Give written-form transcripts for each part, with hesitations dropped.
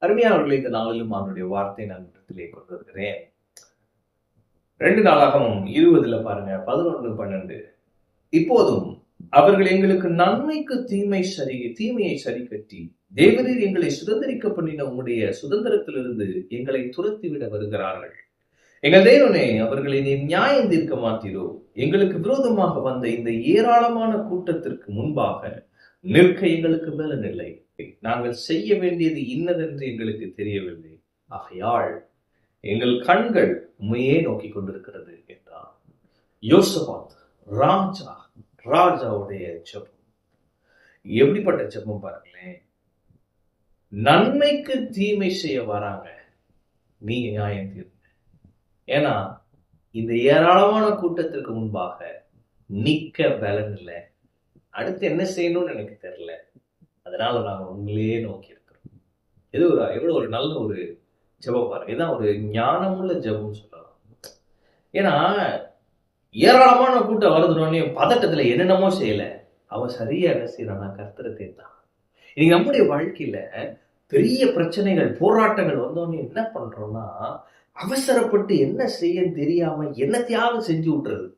அருமையானவர்களை இந்த நாளிலும் அவனுடைய வார்த்தை நான் இடத்திலே கொண்டு வருகிறேன். 2 நாளாகவும் 20 பாருங்க 11-12. இப்போதும் அவர்கள் எங்களுக்கு நன்மைக்கு தீமையை சரி கட்டி தேவரீர் எங்களை சுதந்திரிக்க பண்ணின உங்களுடைய சுதந்திரத்திலிருந்து எங்களை துரத்திவிட வருகிறார்கள். எங்கள் தேவனே, அவர்களை நீ நியாயம் தீர்க்க மாட்டீரோ? எங்களுக்கு விரோதமாக வந்த இந்த ஏராளமான கூட்டத்திற்கு முன்பாக நிற்க எங்களுக்கு பலனில்லை. நாங்கள் செய்ய வேண்டியது இன்னதென்று எங்களுக்கு தெரியவில்லை. ஆகையால் எங்கள் கண்கள் உண்மையே நோக்கி கொண்டிருக்கிறது என்றார். யோசபாத் ராஜாவுடைய ஜெபம் எப்படிப்பட்ட ஜெபம் பாருங்களேன். நன்மைக்கு தீமை செய்ய வராங்க, நீங்க நியாயம் தீர்ங்க. ஏன்னா இந்த ஏராளமான கூட்டத்திற்கு முன்பாக நிக்க பலன் இல்லை. அடுத்து என்ன செய்யணும்னு எனக்கு தெரியல. அதனால நாங்கள் உங்களையே நோக்கி இருக்கிறோம். எவ்வளவு ஒரு நல்ல ஒரு ஜெபம் பாருங்க. இதுதான் ஒரு ஞானமுள்ள ஜெபம் சொல்லலாம். ஏன்னா ஏராளமான கூட்டம் வருதுனோடனே பதட்டத்துல என்னென்னமோ செய்யல. அவன் சரியா என்ன செய்யறான்னா கர்த்தரை தேர்ந்தான். இன்னைக்கு நம்முடைய வாழ்க்கையில பெரிய பிரச்சனைகள் போராட்டங்கள் வந்தோடனே என்ன பண்றோம்னா, அவசரப்பட்டு என்ன செய்ய தெரியாம என்னத்தையாவது செஞ்சு விட்டுறது.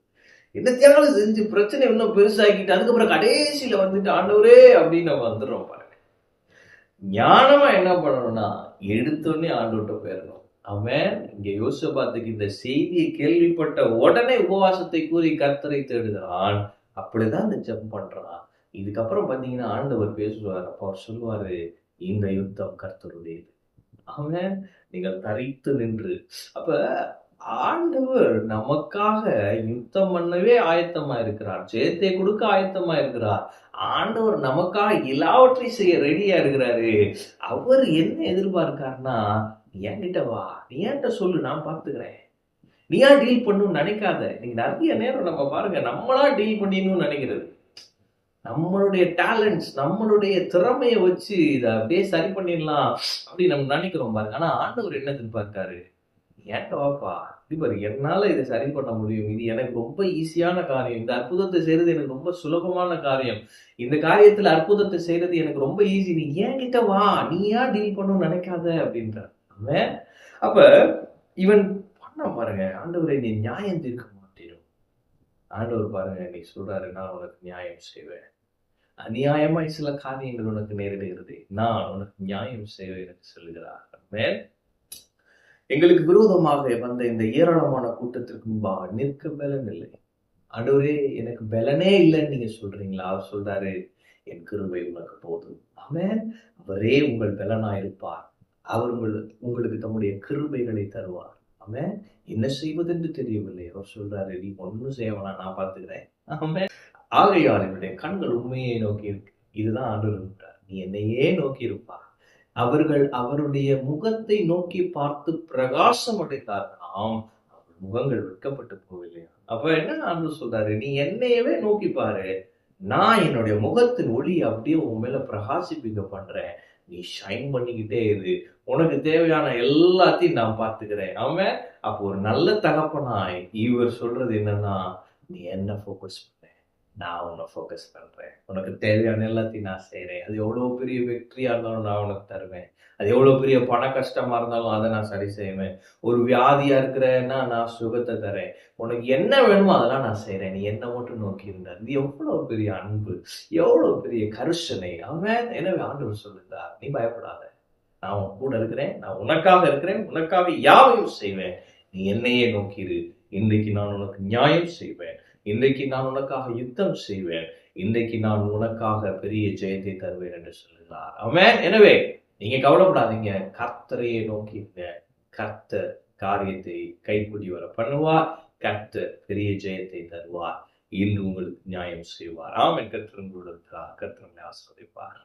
என்னத்தையாவது செஞ்சு பிரச்சனை இன்னும் பெருசாக்கிட்டு அதுக்கப்புறம் கடைசியில வந்துட்டு ஆண்டவரே அப்படின்னு நம்ம வந்துடுறோம் பாருங்க. ஞானமா என்ன பண்ணணும்னா எடுத்தோடனே ஆண்டவர்கிட்ட போயிடணும். அவன் இங்க யோசபாத்துக்கு இந்த செய்தியை கேள்விப்பட்ட உடனே உபவாசத்தை கூறி கர்த்தரை தேடுகிறான். அப்படிதான் இந்த ஜெபம் பண்றான். இதுக்கப்புறம் பாத்தீங்கன்னா ஆண்டவர் பேசுவார். அப்ப அவர் சொல்லுவாரு, இந்த யுத்தம் கர்த்தருடையது. அவன் நீங்கள் தரித்து நின்று. அப்ப ஆண்டவர் நமக்காக யுத்தம் பண்ணவே ஆயத்தமா இருக்கிறார். ஜெயத்தை கொடுக்க ஆயத்தமா இருக்கிறார். ஆண்டவர் நமக்காக எல்லாவற்றையும் செய்ய ரெடியா இருக்கிறாரு. அவர் என்ன எதிர்பார்க்காருன்னா, நீ என்கிட்ட வா, நீ என்கிட்ட சொல்லு, நான் பார்த்துக்கிறேன். நீயா டீல் பண்ணணும்னு நினைக்காத. நீங்க நிறைய நேரம் நம்ம பாருங்க, நம்மளா டீல் பண்ணிடணும்னு நினைக்கிறது. நம்மளுடைய டேலண்ட்ஸ், நம்மளுடைய திறமையை வச்சு இதை அப்படியே சரி பண்ணிடலாம் அப்படின்னு நம்ம நினைக்கிறோம் பாருங்க. ஆனா ஆண்டவர் என்ன எதிர்பார்க்காரு? ஏன்ட்ட வாப்பா, இது என்னால இதை சரி பண்ண முடியும். இது எனக்கு ரொம்ப ஈஸியான காரியம். இந்த அற்புதத்தை செய்யறது எனக்கு ரொம்ப சுலபமான காரியம். இந்த காரியத்துல அற்புதத்தை செய்யறது எனக்கு ரொம்ப ஈஸி. நீ ஏன் கிட்ட வா, நீ ஏன் டீல் பண்ணணும்னு நினைக்காத அப்படின்ற. அப்ப இவன் பண்ண பாருங்க, ஆண்டவரை நீ நியாயம் தீர்க்க மாட்டேன். ஆண்டவர் பாருங்க, நீ சொல்றாரு, நான் உனக்கு நியாயம் செய்வேன். அநியாயமாய் சில காரியங்கள் உனக்கு நேரிடுகிறது, நான் உனக்கு நியாயம் செய்வேன் எனக்கு சொல்லுகிறார். எங்களுக்கு விரோதமாக வந்த இந்த ஏராளமான கூட்டத்திற்கு முன்பாக நிற்க பலன் இல்லை. ஆண்டவரே, எனக்கு பலனே இல்லைன்னு நீங்க சொல்றீங்களா? அவர் சொல்றாரு, என் கிருபை உனக்கு போதும். ஆமென். அவரே உங்கள் பலனா இருப்பார். அவர் உங்களுக்கு தம்முடைய கிருபைகளை தருவார். ஆமென். என்ன செய்வதென்று தெரியவில்லை. அவர் சொல்றாரு, நீ ஒன்னும் செய்ய வேணாம், நான் பார்த்துக்கிறேன். ஆமென். ஆகையால் என்னுடைய கண்கள் உண்மையை நோக்கி இருக்கு. இதுதான் ஆண்டவர். நீ என்னையே நோக்கி இருப்பா. அவர்கள் அவருடைய முகத்தை நோக்கி பார்த்து பிரகாசம் அடைந்தார்களாம். அவர்கள் முகங்கள் வெட்கப்பட்டு போகலையா? அப்ப என்ன ஆண்டவர் சொல்றாரு? நீ என்னையவே நோக்கி பாரு, நான் என்னுடைய முகத்தின் ஒளி அப்படியே உன் மேல பிரகாசிப்பிக்க பண்றேன். நீ ஷைன் பண்ணிக்கிட்டே இரு. உனக்கு தேவையான எல்லாத்தையும் நான் பார்த்துக்கிறேன். ஆமா. அப்போ ஒரு நல்ல தகப்பனாய் இவர் சொல்றது என்னன்னா, நீ என்ன ஃபோக்கஸ் பண்ண, நான் உன்னை ஃபோக்கஸ் பண்றேன். உனக்கு தேவையான எல்லாத்தையும் நான் செய்யறேன். அது எவ்வளவு பெரிய வெற்றியா இருந்தாலும் நான் உனக்கு தருவேன். அது எவ்வளவு பெரிய பண கஷ்டமா இருந்தாலும் அதை நான் சரி செய்வேன். ஒரு வியாதியா இருக்கிறேன்னா நான் சுகத்தை தரேன். உனக்கு என்ன வேணுமோ அதெல்லாம் நான் செய்யறேன். நீ என்ன மட்டும் நோக்கி இருந்தார். இது எவ்வளவு பெரிய அன்பு, எவ்வளவு பெரிய கருஷனை. அவன் எனவே ஆண்டவர் சொல்லுகிறார், நீ பயப்படாத, நான் உன் கூட இருக்கிறேன், நான் உனக்காக இருக்கிறேன், உனக்காக யாவையும் செய்வேன். நீ என்னையே நோக்கிடு. இன்றைக்கு நான் உனக்கு நியாயம் செய்வேன். இன்றைக்கு நான் உனக்காக யுத்தம் செய்வேன். இன்றைக்கு நான் உனக்காக பெரிய ஜெயத்தை தருவேன் என்று சொல்லுகிறார். ஆமென். எனவே நீங்க கவலைப்படாதீங்க, கர்த்தரையே நோக்கிங்க. கர்த்தர் காரியத்தை கைப்பிடி வர பண்ணுவார். கர்த்தர் பெரிய ஜெயத்தை தருவார். இன்று உங்களுக்கு நியாயம் செய்வார். ஆமென். கர்த்தர் உங்களோடு இருக்கிறார். கர்த்தர் உங்களை ஆசீர்வதிப்பார்.